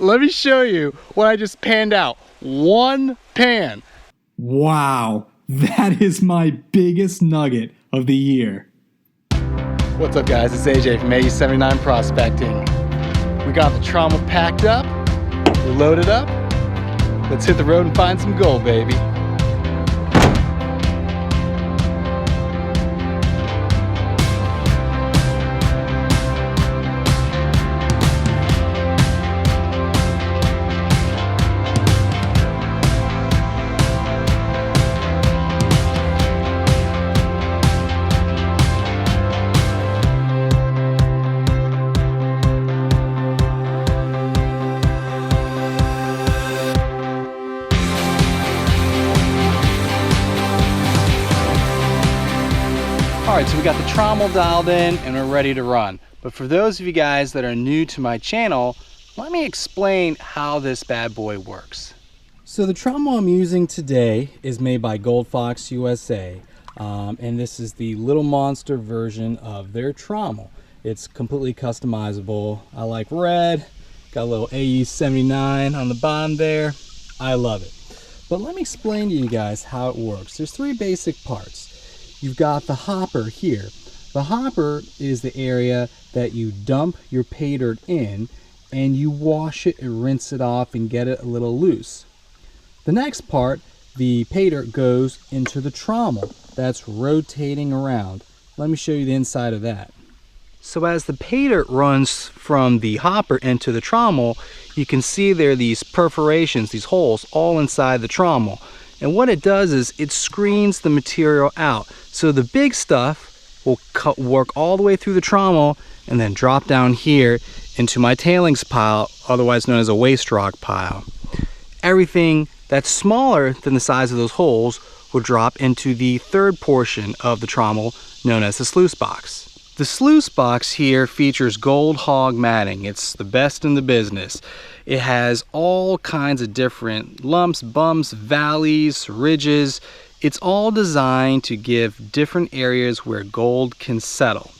let me show you what I just panned out. One pan. Wow, that is my biggest nugget of the year. What's up guys, it's AJ from AE79 Prospecting. We got the trommel packed up, we loaded up. Let's hit the road and find some gold, baby. Alright, so we got the trommel dialed in and we're ready to run. But for those of you guys that are new to my channel, let me explain how this bad boy works. So the trommel I'm using today is made by Gold Fox USA. And this is the little monster version of their trommel. It's completely customizable. I like red, got a little AE79 on the bottom there. I love it. But let me explain to you guys how it works. There's three basic parts. You've got the hopper here. The hopper is the area that you dump your pay dirt in and you wash it and rinse it off and get it a little loose. The next part, the pay dirt goes into the trommel that's rotating around. Let me show you the inside of that. So as the pay dirt runs from the hopper into the trommel, you can see there are these perforations, these holes all inside the trommel. And what it does is it screens the material out. So the big stuff will work all the way through the trommel and then drop down here into my tailings pile, otherwise known as a waste rock pile. Everything that's smaller than the size of those holes will drop into the third portion of the trommel, known as the sluice box. The sluice box here features gold hog matting. It's the best in the business. It has all kinds of different lumps, bumps, valleys, ridges. It's all designed to give different areas where gold can settle.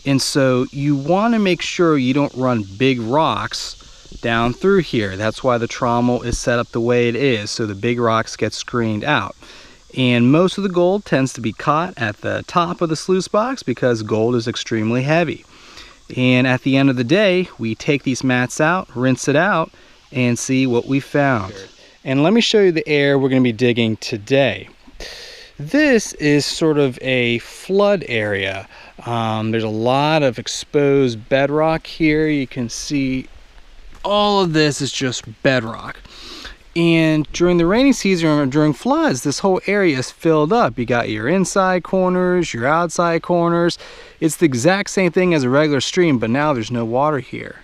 And so you want to make sure you don't run big rocks down through here. That's why the trommel is set up the way it is, so the big rocks get screened out. And most of the gold tends to be caught at the top of the sluice box because gold is extremely heavy. And at the end of the day, we take these mats out, rinse it out, and see what we found. And let me show you the area we're going to be digging today. This is sort of a flood area. There's a lot of exposed bedrock here. You can see all of this is just bedrock. And during the rainy season or during floods, this whole area is filled up. You got your inside corners, your outside corners. It's the exact same thing as a regular stream, but now there's no water here.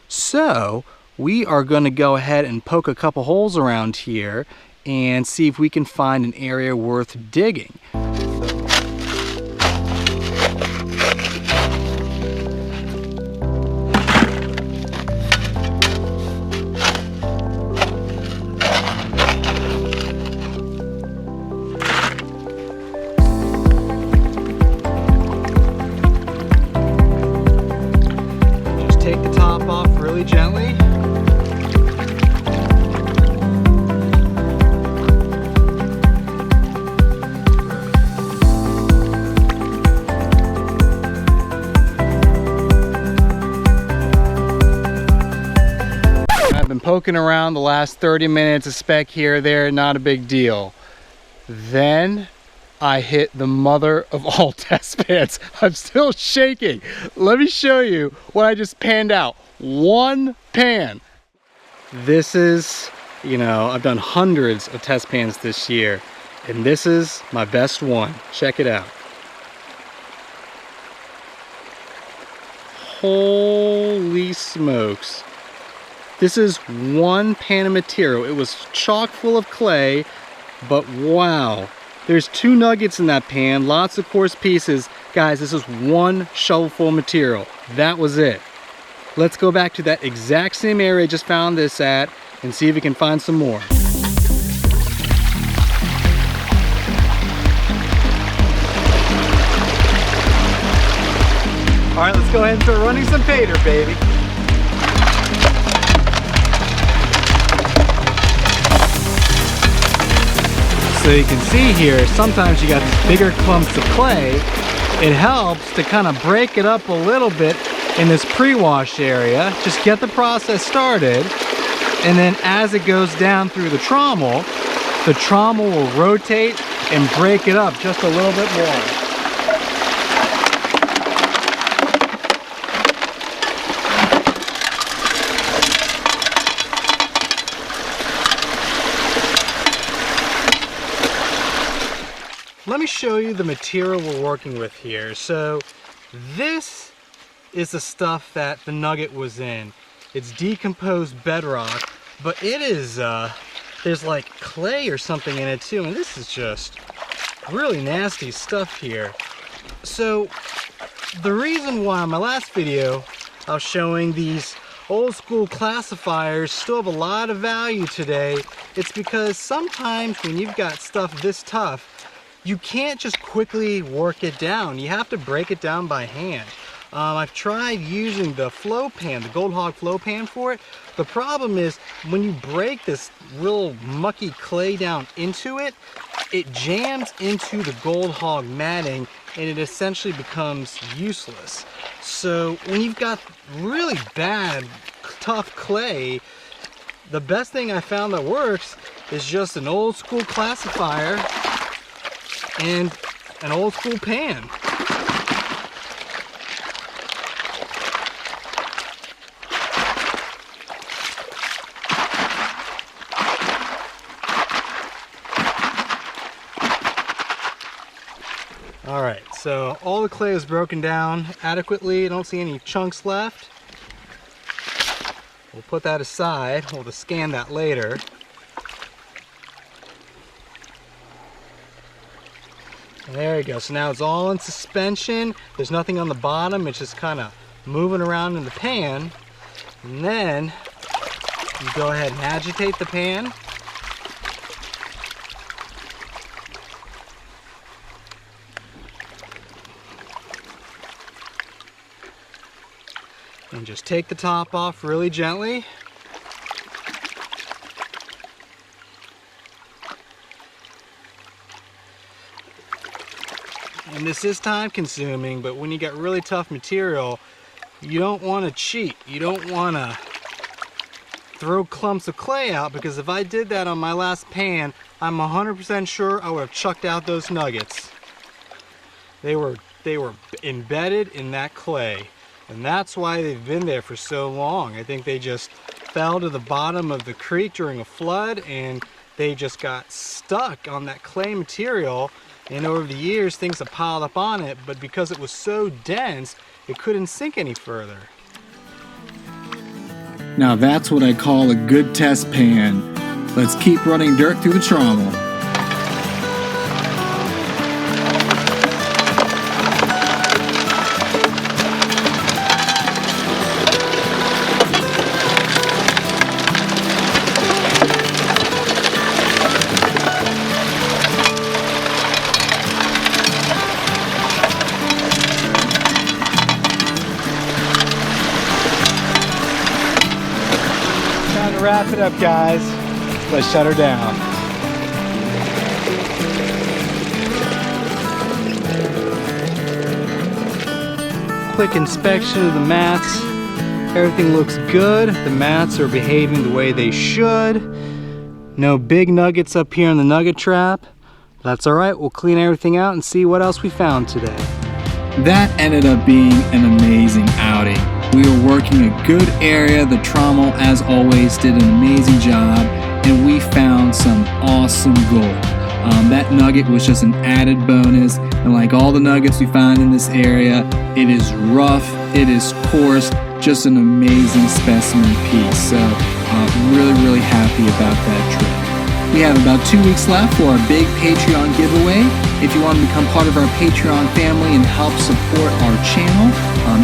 So we are going to go ahead and poke a couple holes around here and see if we can find an area worth digging. Take the top off really gently. I've been poking around the last 30 minutes, a speck here or there, not a big deal. Then I hit the mother of all test pans. I'm still shaking. Let me show you what I just panned out. One pan. This is, you know, I've done hundreds of test pans this year, and this is my best one. Check it out. Holy smokes. This is one pan of material. It was chock full of clay, but wow. There's 2 nuggets in that pan, lots of coarse pieces. Guys, this is one shovelful of material. That was it. Let's go back to that exact same area I just found this at and see if we can find some more. All right, let's go ahead and start running some pay dirt, baby. So you can see here, sometimes you got these bigger clumps of clay. It helps to kind of break it up a little bit in this pre-wash area. Just get the process started, and then as it goes down through the trommel will rotate and break it up just a little bit more. Let me show you the material we're working with here. So this is the stuff that the Nugget was in. It's decomposed bedrock, but it is, there's like clay or something in it too, and this is just really nasty stuff here. So the reason why in my last video I was showing these old school classifiers still have a lot of value today, it's because sometimes when you've got stuff this tough, you can't just quickly work it down. You have to break it down by hand. I've tried using the flow pan, the Gold Hog flow pan for it. The problem is when you break this real mucky clay down into it, it jams into the Gold Hog matting and it essentially becomes useless. So when you've got really bad, tough clay, the best thing I found that works is just an old school classifier and an old school pan. All right, so all the clay is broken down adequately. I don't see any chunks left. We'll put that aside. We'll just scan that later. There you go. So now it's all in suspension. There's nothing on the bottom. It's just kind of moving around in the pan. And then you go ahead and agitate the pan. And just take the top off really gently. And this is time consuming, but when you get really tough material, you don't want to cheat. You don't want to throw clumps of clay out, because if I did that on my last pan, I'm 100% sure I would have chucked out those nuggets. They were embedded in that clay, and that's why they've been there for so long. I think they just fell to the bottom of the creek during a flood, and they just got stuck on that clay material. And over the years, things have piled up on it, but because it was so dense, it couldn't sink any further. Now that's what I call a good test pan. Let's keep running dirt through the trommel. Wrap it up, guys. Let's shut her down. Quick inspection of the mats. Everything looks good. The mats are behaving the way they should. No big nuggets up here in the nugget trap. That's all right. We'll clean everything out and see what else we found today. That ended up being an amazing outing. We were working a good area. The trommel, as always, did an amazing job, and we found some awesome gold. That nugget was just an added bonus, and like all the nuggets we find in this area, it is rough, it is coarse, just an amazing specimen piece. So really happy about that trip. We have about 2 weeks left for our big Patreon giveaway. If you want to become part of our Patreon family and help support our channel,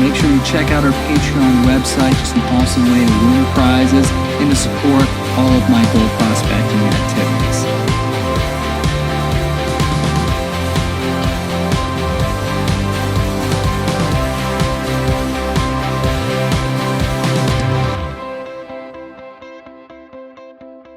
make sure you check out our Patreon website. Just an awesome way to win prizes and to support all of my gold prospects.